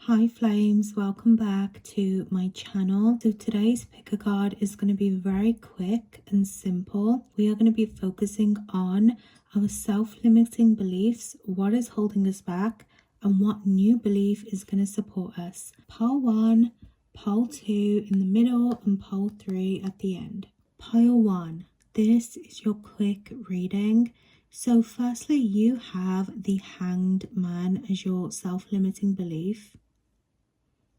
Hi Flames, welcome back to my channel. So today's pick a card is going to be very quick and simple. We are going to be focusing on our self-limiting beliefs, what is holding us back, and what new belief is going to support us. Pile 1, pile 2 in the middle, and pile 3 at the end. Pile 1, this is your quick reading. So firstly, you have the Hanged Man as your self-limiting belief.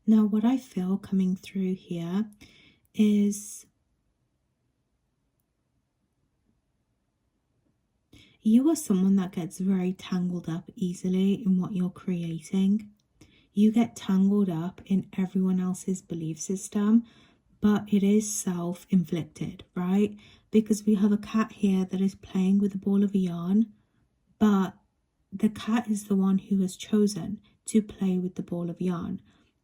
Now, what I feel coming through here is you are someone that gets very tangled up easily in what you're creating. You get tangled up in everyone else's belief system, but it is self-inflicted, right? Because we have a cat here that is playing with a ball of yarn, but the cat is the one who has chosen to play with the ball of yarn.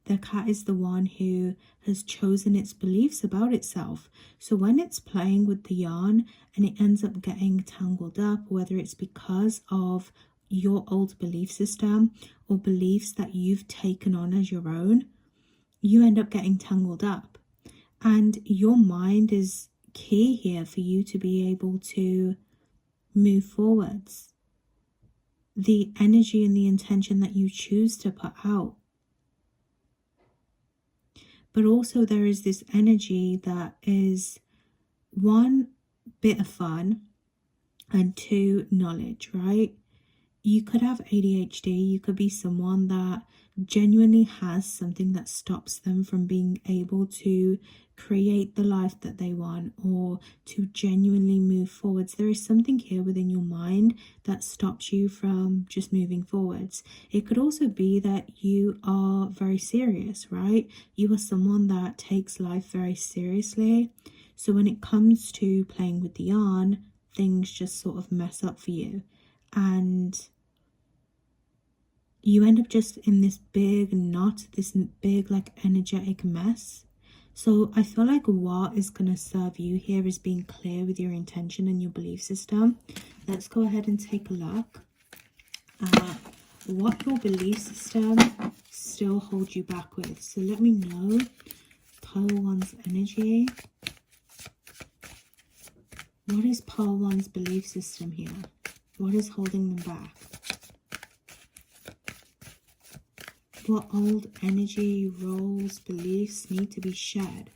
The cat is the one who has chosen its beliefs about itself. So when it's playing with the yarn and it ends up getting tangled up, whether it's because of your old belief system or beliefs that you've taken on as your own, you end up getting tangled up. And your mind is key here for you to be able to move forwards. The energy and the intention that you choose to put out. But also there is this energy that is, 1, bit of fun, and 2, knowledge, right? You could have ADHD, you could be someone that genuinely has something that stops them from being able to create the life that they want or to genuinely move forwards. There is something here within your mind that stops you from just moving forwards. It could also be that you are very serious, right? You are someone that takes life very seriously. So when it comes to playing with the yarn, things just sort of mess up for you. And you end up just in this big knot, this big like energetic mess. So I feel like what is going to serve you here is being clear with your intention and your belief system. Let's go ahead and take a look at what your belief system still holds you back with. So let me know, pile 1's energy. What is pile 1's belief system here? What is holding them back? What old energy, roles, beliefs need to be shed?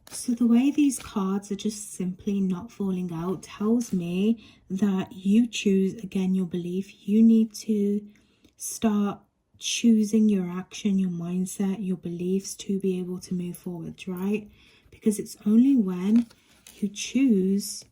So the way these cards are just simply not falling out tells me that you choose, again, your belief. You need to start choosing your action, your mindset, your beliefs to be able to move forward, right? Because it's only when you choose,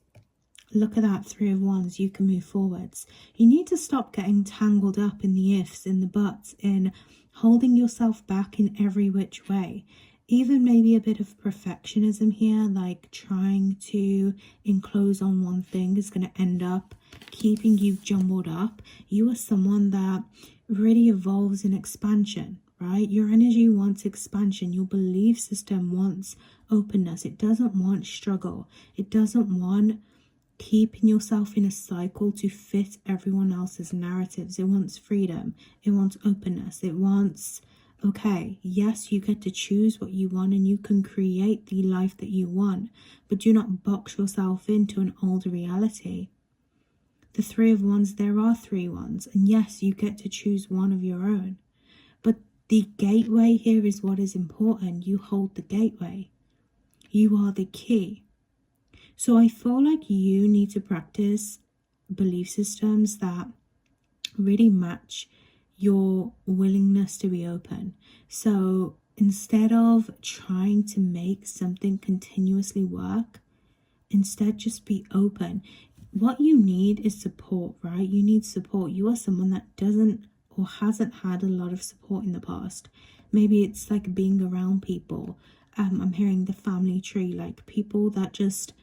look at that 3 of Wands, you can move forwards. You need to stop getting tangled up in the ifs, in the buts, in holding yourself back in every which way. Even maybe a bit of perfectionism here, like trying to enclose on one thing is going to end up keeping you jumbled up. You are someone that really evolves in expansion, right? Your energy wants expansion. Your belief system wants openness. It doesn't want struggle. It doesn't want keeping yourself in a cycle to fit everyone else's narratives. It wants freedom. It wants openness. It wants, okay, yes, you get to choose what you want and you can create the life that you want, but do not box yourself into an old reality. The 3 of Wands, there are 3 ones, and yes, you get to choose one of your own. But the gateway here is what is important. You hold the gateway. You are the key. So I feel like you need to practice belief systems that really match your willingness to be open. So instead of trying to make something continuously work, instead just be open. What you need is support, right? You need support. You are someone that doesn't or hasn't had a lot of support in the past. Maybe it's like being around people. I'm hearing the family tree, like people that just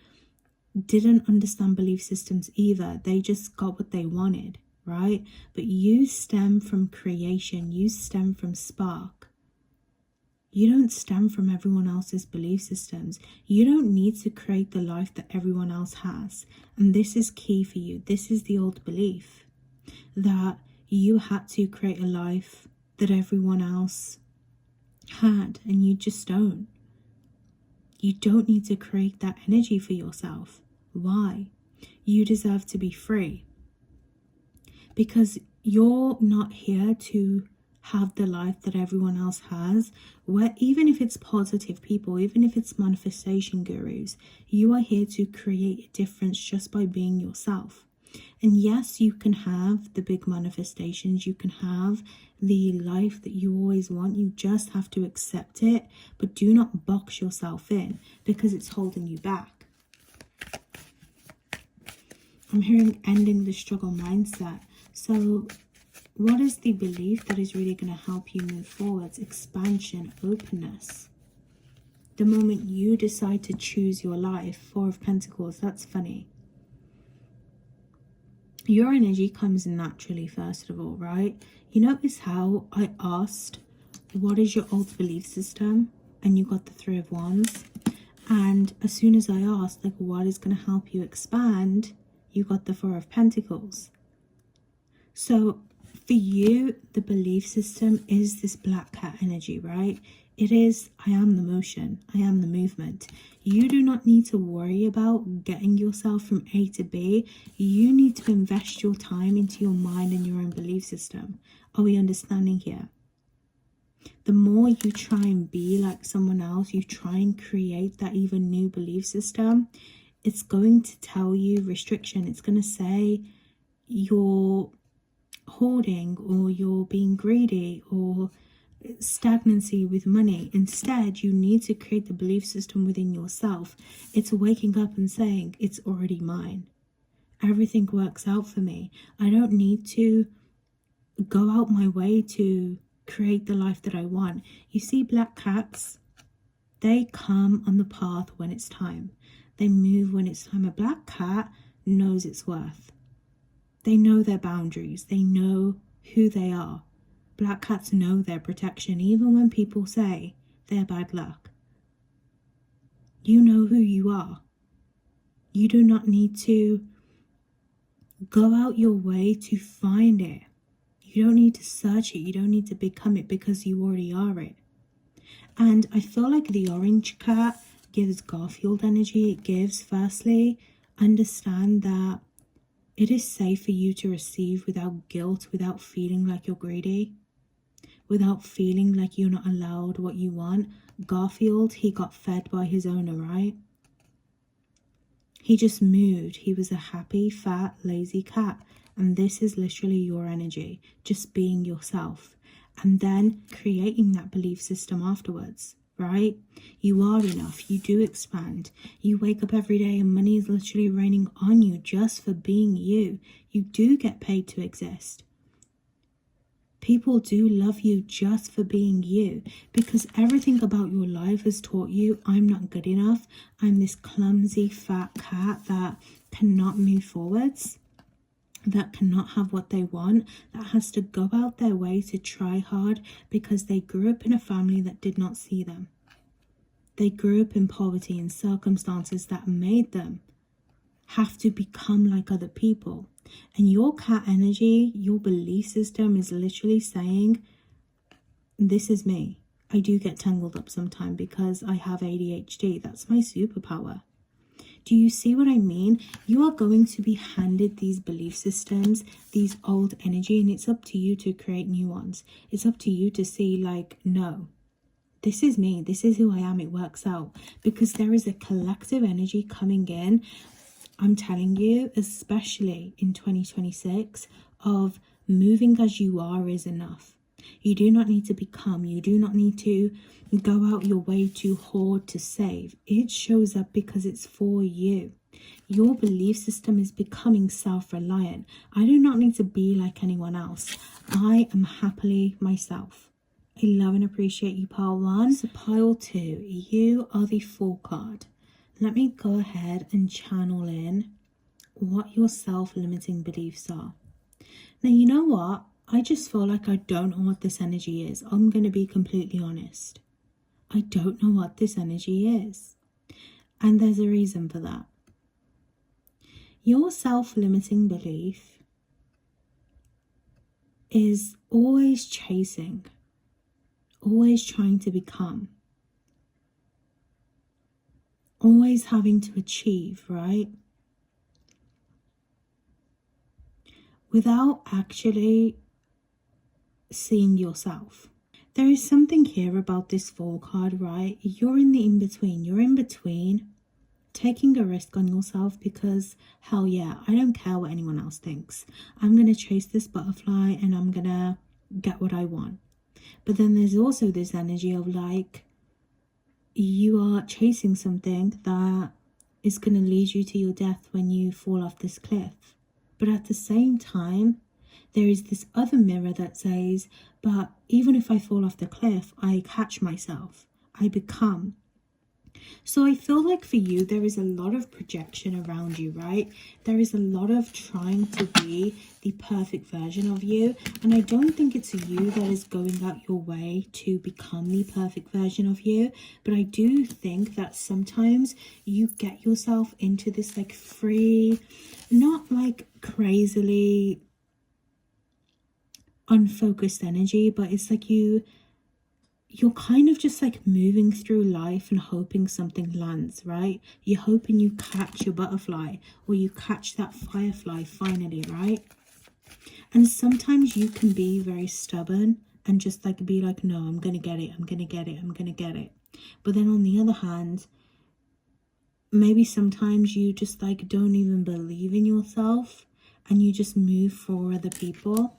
didn't understand belief systems either. They just got what they wanted, right? But you stem from creation. You stem from spark. You don't stem from everyone else's belief systems. You don't need to create the life that everyone else has. And this is key for you. This is the old belief that you had to create a life that everyone else had, and you just don't. You don't need to create that energy for yourself. Why? You deserve to be free. Because you're not here to have the life that everyone else has, where even if it's positive people, even if it's manifestation gurus, you are here to create a difference just by being yourself. And yes, you can have the big manifestations, you can have the life that you always want, you just have to accept it, but do not box yourself in because it's holding you back. I'm hearing ending the struggle mindset. So what is the belief that is really going to help you move forwards? Expansion, openness. The moment you decide to choose your life, Four of Pentacles, that's funny. Your energy comes naturally, first of all, right? You notice how I asked, what is your old belief system? And you got the Three of Wands. And as soon as I asked, like, what is going to help you expand? You got the Four of Pentacles. So for you, the belief system is this black cat energy, right? It is, I am the motion, I am the movement. You do not need to worry about getting yourself from A to B. You need to invest your time into your mind and your own belief system. Are we understanding here? The more you try and be like someone else, you try and create that even new belief system, it's going to tell you restriction. It's going to say you're hoarding, or you're being greedy, or stagnancy with money. Instead, you need to create the belief system within yourself. It's waking up and saying, it's already mine. Everything works out for me. I don't need to go out my way to create the life that I want. You see, black cats, they come on the path when it's time. They move when it's time. A black cat knows its worth. They know their boundaries. They know who they are. Black cats know their protection, even when people say they're bad luck. You know who you are. You do not need to go out your way to find it. You don't need to search it. You don't need to become it, because you already are it. And I feel like the orange cat gives Garfield energy. It gives, firstly, understand that it is safe for you to receive without guilt, without feeling like you're greedy, without feeling like you're not allowed what you want. Garfield, he got fed by his owner, right? He just moved. He was a happy, fat, lazy cat. And this is literally your energy, just being yourself. And then creating that belief system afterwards, right? You are enough. You do expand. You wake up every day and money is literally raining on you just for being you. You do get paid to exist. People do love you just for being you, because everything about your life has taught you, I'm not good enough. I'm this clumsy fat cat that cannot move forwards, that cannot have what they want, that has to go out their way to try hard because they grew up in a family that did not see them. They grew up in poverty and circumstances that made them have to become like other people. And your cat energy, your belief system is literally saying, this is me. I do get tangled up sometimes because I have ADHD. That's my superpower. Do you see what I mean? You are going to be handed these belief systems, these old energy, and it's up to you to create new ones. It's up to you to see, like, no, this is me. This is who I am. It works out. Because there is a collective energy coming in, I'm telling you, especially in 2026, of moving as you are is enough. You do not need to become. You do not need to go out your way to hoard, to save. It shows up because it's for you. Your belief system is becoming self-reliant. I do not need to be like anyone else. I am happily myself. I love and appreciate you, pile 1. So pile 2, you are the Fool card. Let me go ahead and channel in what your self-limiting beliefs are. Now, you know what? I just feel like I don't know what this energy is. I'm going to be completely honest. I don't know what this energy is. And there's a reason for that. Your self-limiting belief is always chasing, always trying to become, always having to achieve, right? Without actually seeing yourself. There is something here about this Fool card, right? You're in the in-between. You're in between taking a risk on yourself because, hell yeah, I don't care what anyone else thinks. I'm going to chase this butterfly and I'm going to get what I want. But then there's also this energy of like, you are chasing something that is going to lead you to your death when you fall off this cliff. But at the same time, there is this other mirror that says, but even if I fall off the cliff, I catch myself, I become. So I feel like for you, there is a lot of projection around you, right? There is a lot of trying to be the perfect version of you. And I don't think it's you that is going out your way to become the perfect version of you. But I do think that sometimes you get yourself into this like free, not like crazily unfocused energy, but it's like you're kind of just like moving through life and hoping something lands, right? You're hoping you catch your butterfly or you catch that firefly finally, right? And sometimes you can be very stubborn and just like be like, no, I'm gonna get it, I'm gonna get it, I'm gonna get it. But then on the other hand, maybe sometimes you just like don't even believe in yourself and you just move for other people.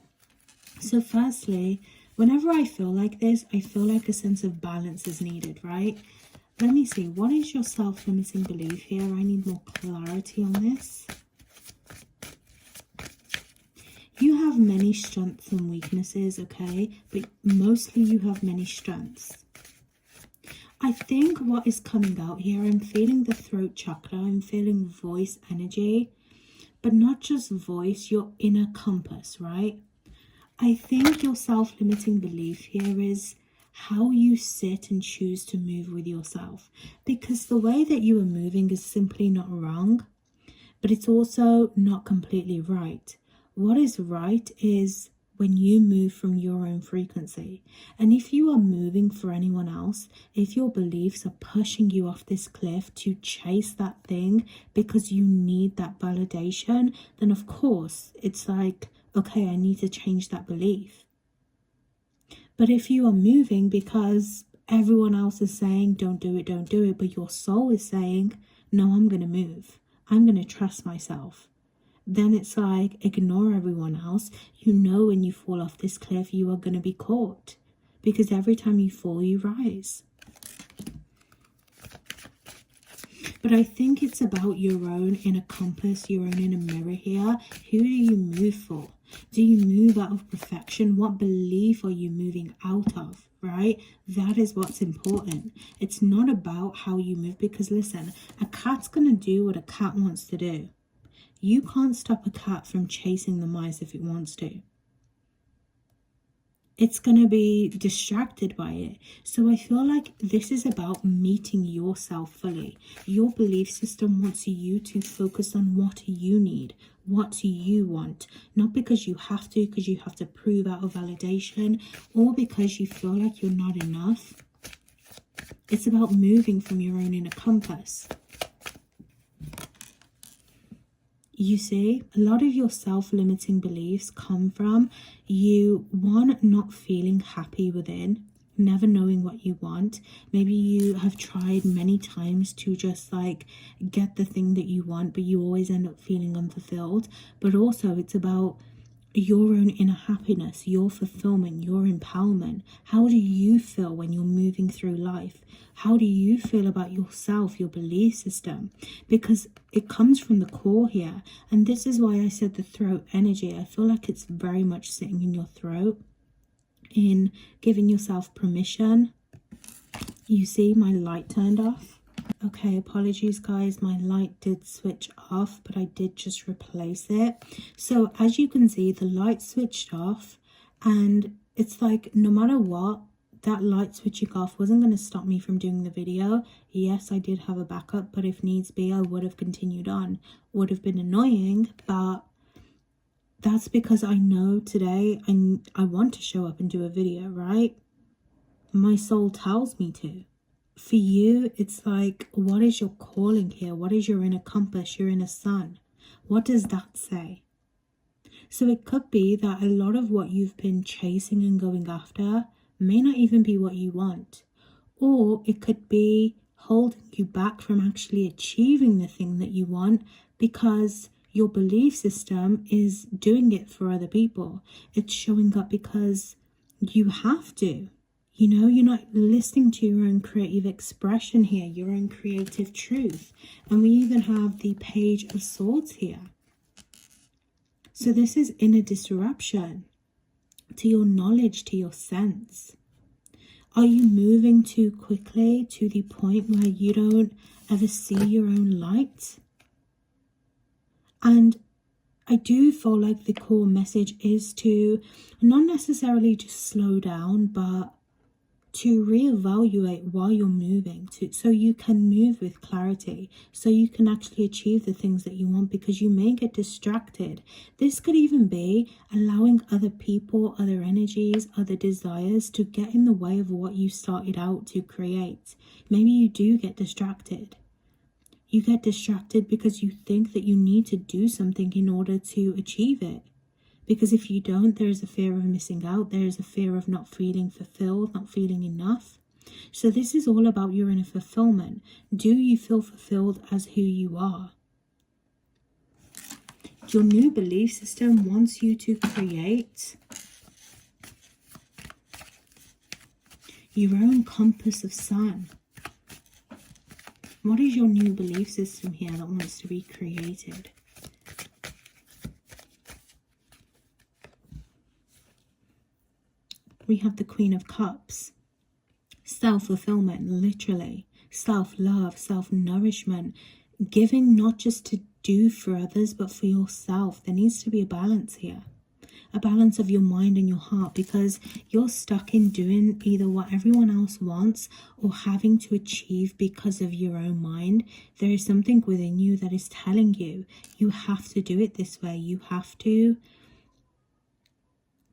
So firstly, whenever I feel like this, I feel like a sense of balance is needed, right? Let me see. What is your self-limiting belief here? I need more clarity on this. You have many strengths and weaknesses, okay? But mostly you have many strengths. I think what is coming out here, I'm feeling the throat chakra. I'm feeling voice energy. But not just voice, your inner compass, right? I think your self-limiting belief here is how you sit and choose to move with yourself. Because the way that you are moving is simply not wrong, but it's also not completely right. What is right is when you move from your own frequency. And if you are moving for anyone else, if your beliefs are pushing you off this cliff to chase that thing because you need that validation, then of course it's like, okay, I need to change that belief. But if you are moving because everyone else is saying, don't do it, but your soul is saying, no, I'm going to move. I'm going to trust myself. Then it's like, ignore everyone else. You know when you fall off this cliff, you are going to be caught. Because every time you fall, you rise. But I think it's about your own inner compass, your own inner mirror here. Who do you move for? Do you move out of perfection? What belief are you moving out of, right? That is what's important. It's not about how you move, because listen, a cat's going to do what a cat wants to do. You can't stop a cat from chasing the mice if it wants to. It's going to be distracted by it. So I feel like this is about meeting yourself fully. Your belief system wants you to focus on what you need, what you want. Not because you have to prove out of validation, or because you feel like you're not enough. It's about moving from your own inner compass. You see, a lot of your self-limiting beliefs come from you, one, not feeling happy within, never knowing what you want. Maybe you have tried many times to just like get the thing that you want, but you always end up feeling unfulfilled. But also it's about your own inner happiness, your fulfillment, your empowerment. How do you feel when you're moving through life? How do you feel about yourself, your belief system? Because it comes from the core here. And this is why I said the throat energy. I feel like it's very much sitting in your throat, in giving yourself permission. You see, my light turned off. Okay, apologies guys, my light did switch off, but I did just replace it. So as you can see, the light switched off, and it's like no matter what, that light switching off wasn't going to stop me from doing the video. Yes, I did have a backup, but if needs be, I would have continued on. Would have been annoying, but that's because I know today I want to show up and do a video, right? My soul tells me to. For you, it's like, what is your calling here? What is your inner compass, your inner sun? What does that say? So it could be that a lot of what you've been chasing and going after may not even be what you want. Or it could be holding you back from actually achieving the thing that you want because your belief system is doing it for other people. It's showing up because you have to. You know, you're not listening to your own creative expression here, your own creative truth. And we even have the Page of Swords here. So this is inner disruption to your knowledge, to your sense. Are you moving too quickly to the point where you don't ever see your own light? And I do feel like the core message is to not necessarily just slow down, but to reevaluate while you're moving, so you can move with clarity, so you can actually achieve the things that you want, because you may get distracted. This could even be allowing other people, other energies, other desires to get in the way of what you started out to create. Maybe you do get distracted. You get distracted because you think that you need to do something in order to achieve it. Because if you don't, there is a fear of missing out. There is a fear of not feeling fulfilled, not feeling enough. So this is all about your inner fulfillment. Do you feel fulfilled as who you are? Your new belief system wants you to create your own compass of sun. What is your new belief system here that wants to be created? We have the Queen of Cups. Self-fulfillment, literally. Self-love, self-nourishment. Giving not just to do for others, but for yourself. There needs to be a balance here. A balance of your mind and your heart, because you're stuck in doing either what everyone else wants or having to achieve because of your own mind. There is something within you that is telling you, you have to do it this way. You have to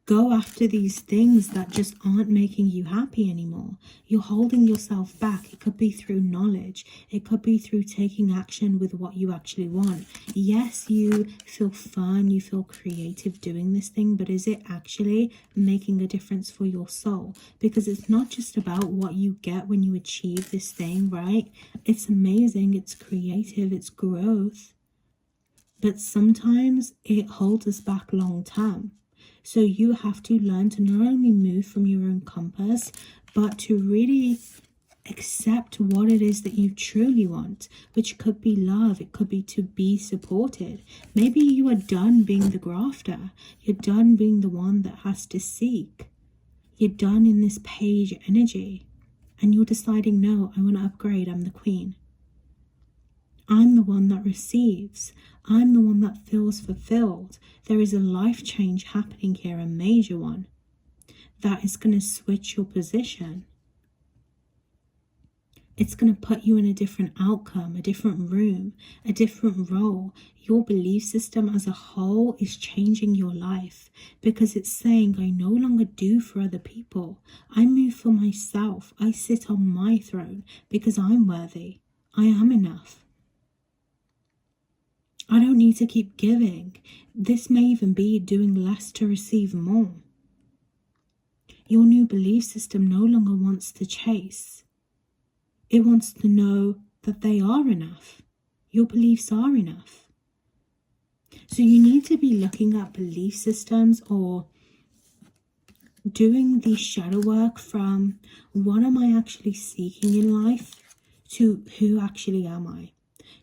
go after these things that just aren't making you happy anymore. You're holding yourself back. It could be through knowledge. It could be through taking action with what you actually want. Yes, you feel fun, you feel creative doing this thing, but is it actually making a difference for your soul? Because it's not just about what you get when you achieve this thing, right? It's amazing, it's creative, it's growth. But sometimes it holds us back long term. So you have to learn to not only move from your own compass, but to really accept what it is that you truly want, which could be love. It could be to be supported. Maybe you are done being the grafter. You're done being the one that has to seek. You're done in this page energy. And you're deciding, no, I want to upgrade. I'm the queen. I'm the one that receives. I'm the one that feels fulfilled. There is a life change happening here, a major one, that is going to switch your position. It's going to put you in a different outcome, a different room, a different role. Your belief system as a whole is changing your life, because it's saying, I no longer do for other people. I move for myself. I sit on my throne because I'm worthy. I am enough. I don't need to keep giving. This may even be doing less to receive more. Your new belief system no longer wants to chase. It wants to know that they are enough. Your beliefs are enough. So you need to be looking at belief systems or doing the shadow work from what am I actually seeking in life to who actually am I.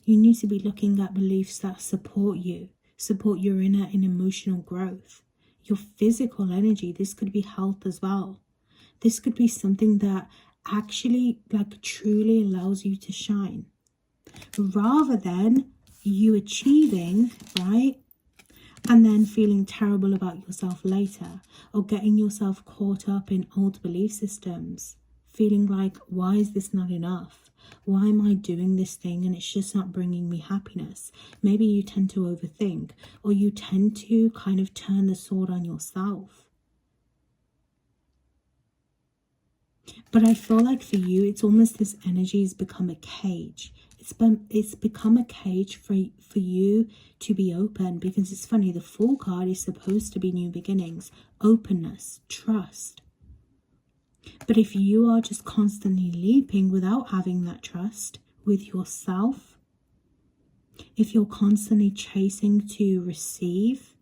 You need to be looking at beliefs that support you, support your inner and emotional growth, your physical energy. This could be health as well. This could be something that actually truly allows you to shine, rather than you achieving, right? and then feeling terrible about yourself later, or getting yourself caught up in old belief systems, feeling like, why is this not enough? Why am I doing this thing and it's just not bringing me happiness? Maybe you tend to overthink, or you tend to kind of turn the sword on yourself. But I feel like for you, it's almost this energy has become a cage. It's become a cage for you to be open, because it's funny, the Fool card is supposed to be new beginnings, openness, trust. But if you are just constantly leaping without having that trust with yourself, if you're constantly chasing to receive,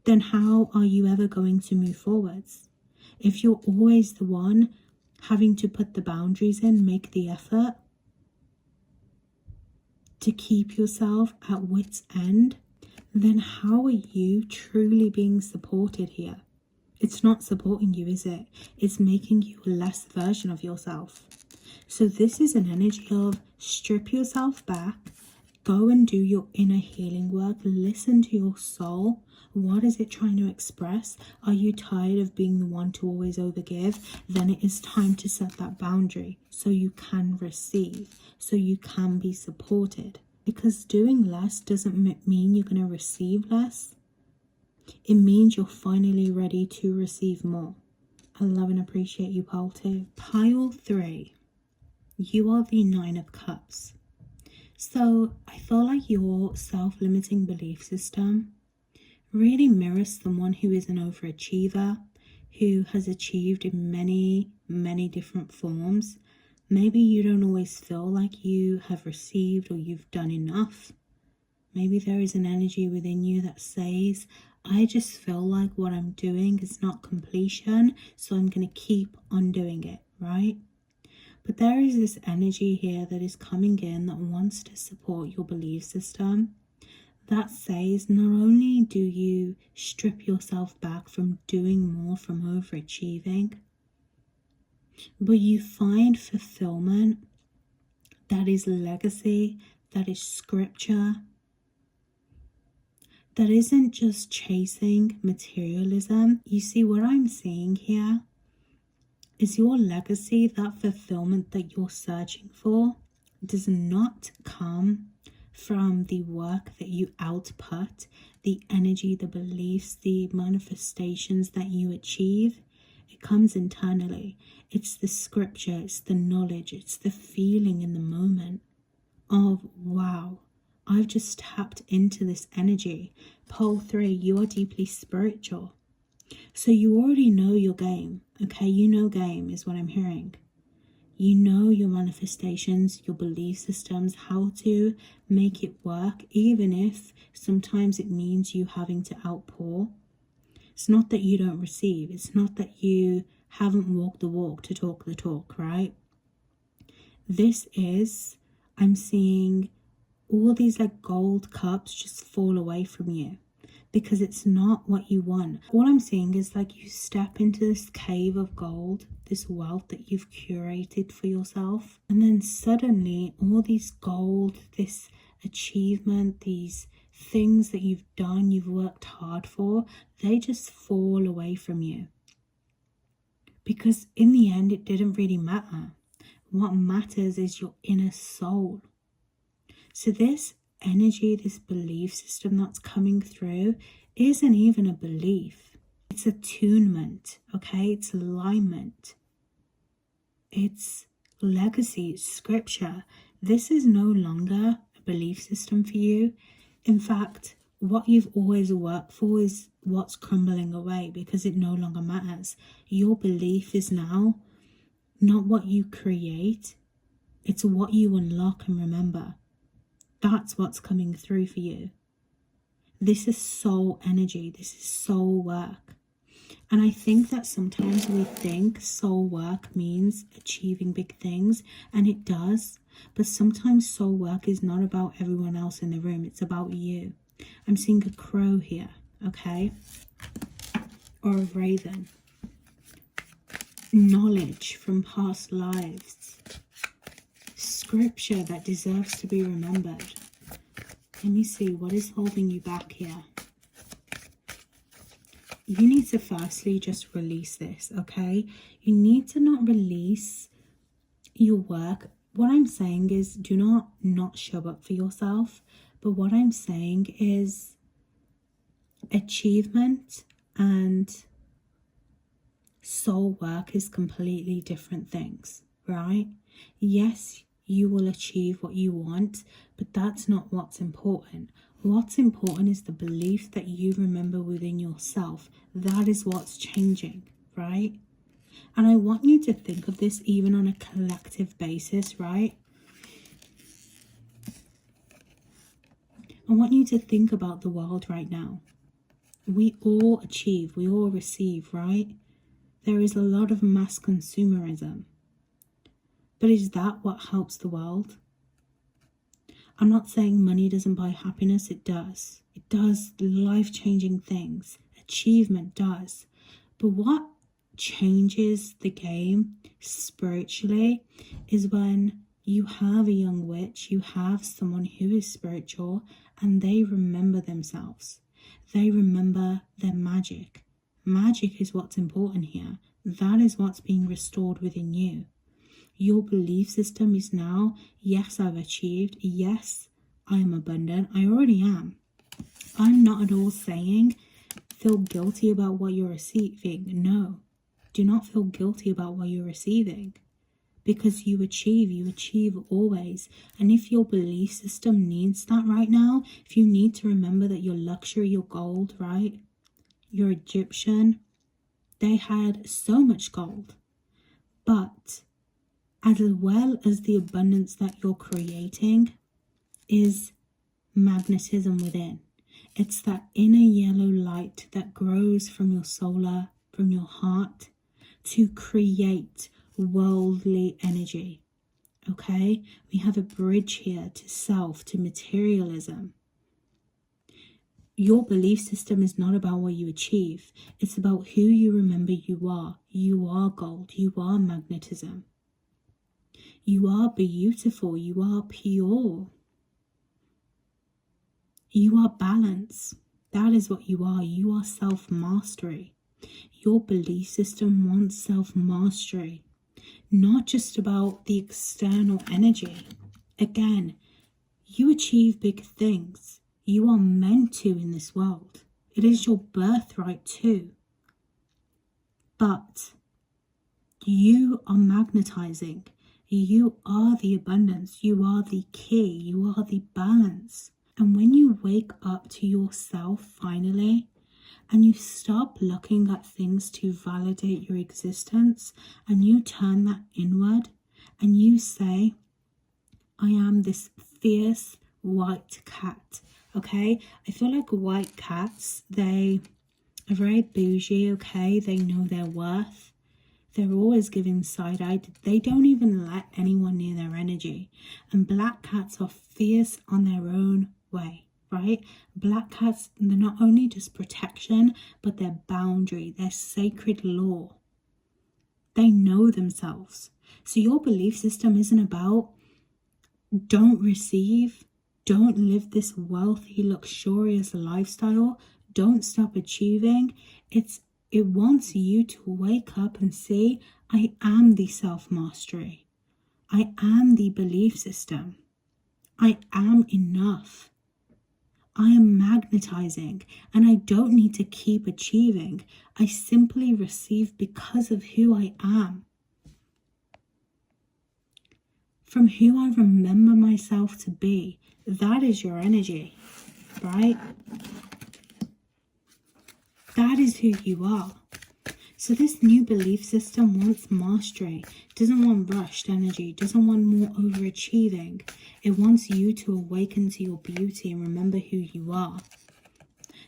then how are you ever going to move forwards? If you're always the one having to put the boundaries in, make the effort to keep yourself at wit's end, then how are you truly being supported here? It's not supporting you, is it? It's making you a less version of yourself. So this is an energy of strip yourself back, go and do your inner healing work, listen to your soul. What is it trying to express? Are you tired of being the one to always overgive? Then it is time to set that boundary so you can receive, so you can be supported. Because doing less doesn't mean you're going to receive less. It means you're finally ready to receive more. I love and appreciate you, Pile 2. Pile 3. You are the 9 of Cups. So I feel like your self-limiting belief system really mirrors someone who is an overachiever, who has achieved in many, many different forms. Maybe you don't always feel like you have received or you've done enough. Maybe there is an energy within you that says, I just feel like what I'm doing is not completion, so I'm going to keep on doing it, right? But there is this energy here that is coming in that wants to support your belief system, that says not only do you strip yourself back from doing more, from overachieving, but you find fulfillment that is legacy, that is scripture, that isn't just chasing materialism. You see, what I'm seeing here is your legacy, that fulfillment that you're searching for, does not come from the work that you output, the energy, the beliefs, the manifestations that you achieve. It comes internally. It's the scripture, it's the knowledge, it's the feeling in the moment of, wow, I've just tapped into this energy. Pole 3, you are deeply spiritual. So you already know your game, okay? You know game is what I'm hearing. You know your manifestations, your belief systems, how to make it work, even if sometimes it means you having to outpour. It's not that you don't receive. It's not that you haven't walked the walk to talk the talk, right? This is, I'm seeing all these like gold cups just fall away from you because it's not what you want. All I'm seeing is like you step into this cave of gold, this wealth that you've curated for yourself, and then suddenly all these gold, this achievement, these things that you've done, you've worked hard for, they just fall away from you. Because in the end, it didn't really matter. What matters is your inner soul. So this energy, this belief system that's coming through isn't even a belief. It's attunement, okay? It's alignment. It's legacy, it's scripture. This is no longer a belief system for you. In fact, what you've always worked for is what's crumbling away because it no longer matters. Your belief is now not what you create, it's what you unlock and remember. That's what's coming through for you. This is soul energy. This is soul work. And I think that sometimes we think soul work means achieving big things, and it does. But sometimes soul work is not about everyone else in the room. It's about you. I'm seeing a crow here, okay? Or a raven. Knowledge from past lives. Scripture that deserves to be remembered. Let me see, what is holding you back here? you need to firstly just release this, okay? You need to not release your work. What I'm saying is do not show up for yourself. But what I'm saying is achievement and soul work is completely different things, right? Yes, you will achieve what you want, but that's not what's important. What's important is the belief that you remember within yourself. That is what's changing, right? And I want you to think of this even on a collective basis, right? I want you to think about the world right now. We all achieve, we all receive, right? There is a lot of mass consumerism. But is that what helps the world? I'm not saying money doesn't buy happiness, it does. It does life-changing things. Achievement does. But what changes the game spiritually is when you have a young witch, you have someone who is spiritual, and they remember themselves. They remember their magic. Magic is what's important here. That is what's being restored within you. Your belief system is now, yes, I've achieved. Yes, I am abundant. I already am. I'm not at all saying feel guilty about what you're receiving. No, do not feel guilty about what you're receiving. Because you achieve always. And if your belief system needs that right now, if you need to remember that your luxury, your gold, right? Your Egyptian, they had so much gold. But as well as the abundance that you're creating is magnetism within. It's that inner yellow light that grows from your solar, from your heart, to create worldly energy. Okay? We have a bridge here to self, to materialism. Your belief system is not about what you achieve. It's about who you remember you are. You are gold. You are magnetism. You are beautiful. You are pure. You are balance. That is what you are. You are self-mastery. Your belief system wants self-mastery. Not just about the external energy. Again, you achieve big things. You are meant to in this world. It is your birthright too. But you are magnetizing. You are the abundance. You are the key. You are the balance. And when you wake up to yourself finally, and you stop looking at things to validate your existence, and you turn that inward, and you say, I am this fierce white cat, okay? I feel like white cats, they are very bougie, okay? They know their worth. They're always giving side-eye. They don't even let anyone near their energy. And black cats are fierce on their own way, right? Black cats, they're not only just protection, but their boundary, their sacred law. They know themselves. So your belief system isn't about don't receive, don't live this wealthy, luxurious lifestyle, don't stop achieving. It wants you to wake up and say, I am the self-mastery. I am the belief system. I am enough. I am magnetizing, and I don't need to keep achieving. I simply receive because of who I am. From who I remember myself to be. That is your energy, right? That is who you are. So this new belief system wants mastery, doesn't want rushed energy, doesn't want more overachieving. It wants you to awaken to your beauty and remember who you are.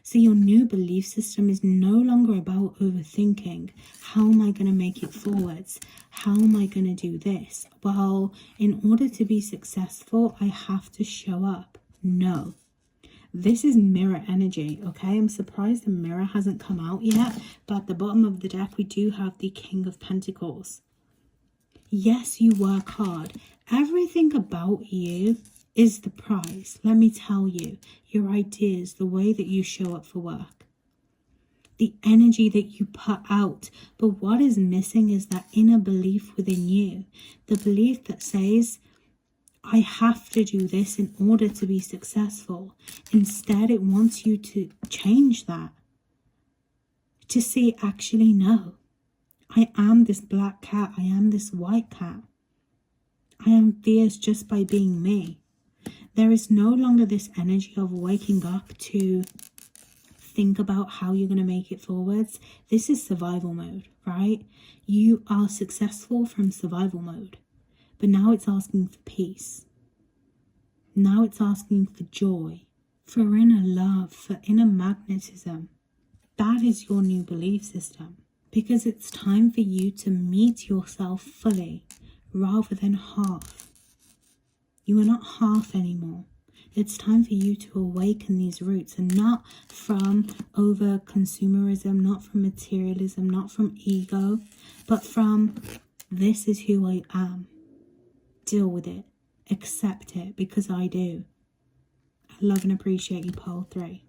So your new belief system is no longer about overthinking. How am I going to make it forwards? How am I going to do this? Well, in order to be successful, I have to show up. No. This is mirror energy, okay? I'm surprised the mirror hasn't come out yet, but at the bottom of the deck, we do have the King of Pentacles. Yes, you work hard. Everything about you is the prize. Let me tell you, your ideas, the way that you show up for work. the energy that you put out. But what is missing is that inner belief within you, the belief that says, I have to do this in order to be successful. Instead, it wants you to change that. To say, actually, no. I am this black cat. I am this white cat. I am fierce just by being me. There is no longer this energy of waking up to think about how you're going to make it forwards. This is survival mode, right? You are successful from survival mode. But now it's asking for peace. Now it's asking for joy, for inner love, for inner magnetism. That is your new belief system. Because it's time for you to meet yourself fully rather than half. You are not half anymore. It's time for you to awaken these roots, and not from over consumerism, not from materialism, not from ego, but from this is who I am. Deal with it. Accept it, because I do. I love and appreciate you, Pole 3.